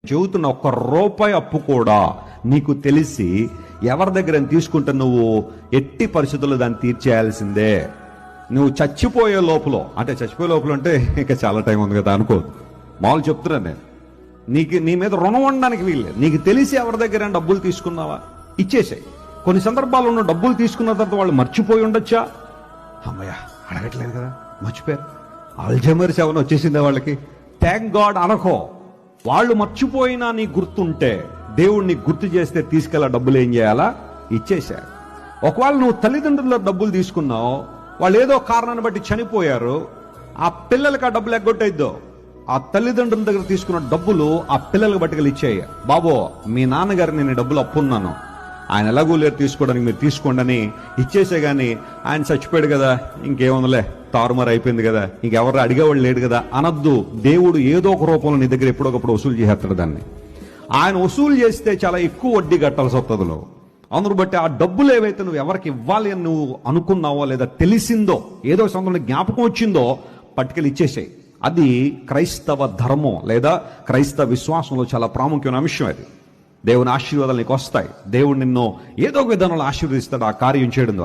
చెబుతున్న ఒక్క రూపాయి అప్పు కూడా నీకు తెలిసి ఎవరి దగ్గర తీసుకుంటే నువ్వు ఎట్టి పరిస్థితుల్లో దాన్ని తీర్చేయాల్సిందే. నువ్వు చచ్చిపోయే లోపల అంటే ఇంకా చాలా టైం ఉంది కదా అనుకోదు. మామూలు చెప్తున్నాను నేను, నీ మీద రుణం ఉండడానికి వీళ్ళే. నీకు తెలిసి ఎవరి దగ్గర డబ్బులు తీసుకున్నావా, ఇచ్చేసాయి. కొన్ని సందర్భాల్లో ఉన్న డబ్బులు తీసుకున్న తర్వాత వాళ్ళు మర్చిపోయి ఉండొచ్చా, అమ్మయ్య అడగట్లేదు కదా, మర్చిపోయారు, అల్జైమర్స్ ఏమైనా వచ్చేసిందా వాళ్ళకి, థ్యాంక్ గాడ్ అనకో. వాళ్ళు మర్చిపోయినా నీ గుర్తుంటే దేవుడిని గుర్తు చేస్తే తీసుకెళ్ళా డబ్బులు ఏం చేయాలా, ఇచ్చేశారు. ఒకవేళ నువ్వు తల్లిదండ్రుల డబ్బులు తీసుకున్నావు, వాళ్ళు ఏదో కారణాన్ని బట్టి చనిపోయారు, ఆ పిల్లలకి ఆ డబ్బులు ఎగ్గొట్టయిద్దో, ఆ తల్లిదండ్రుల దగ్గర తీసుకున్న డబ్బులు ఆ పిల్లలకు బట్టుకెళ్ళి ఇచ్చేయ. బాబో మీ నాన్నగారికి నేను డబ్బులు అప్పున్నాను, ఆయన ఎలాగూ లేరు తీసుకోవడానికి, మీరు తీసుకోండి అని ఇచ్చేసే. కానీ ఆయన చచ్చిపోయాడు కదా, ఇంకేముందిలే తారుమారు అయిపోయింది కదా, ఇంకెవరు అడిగేవాళ్ళు లేడు కదా అనొద్దు. దేవుడు ఏదో ఒక రూపంలో నీ దగ్గర ఎప్పుడొకప్పుడు వసూలు చేస్తాడు దాన్ని. ఆయన వసూలు చేస్తే చాలా ఎక్కువ వడ్డీ కట్టాల్సి వస్తుందిలో. అందును బట్టి ఆ డబ్బులు ఏవైతే నువ్వు ఎవరికి ఇవ్వాలి అని నువ్వు అనుకున్నావో, లేదా తెలిసిందో, ఏదో సందర్భంలో జ్ఞాపకం వచ్చిందో పట్టుకెళ్ళి ఇచ్చేసాయి. అది క్రైస్తవ ధర్మం లేదా క్రైస్తవ విశ్వాసంలో చాలా ప్రాముఖ్యమైన అంశం. అది దేవుని ఆశీర్వాదాలు నీకు వస్తాయి. దేవుడు నిన్ను ఏదో ఒక విధానంలో ఆశీర్వదిస్తాడు ఆ కార్యం చేయడం ద్వారా.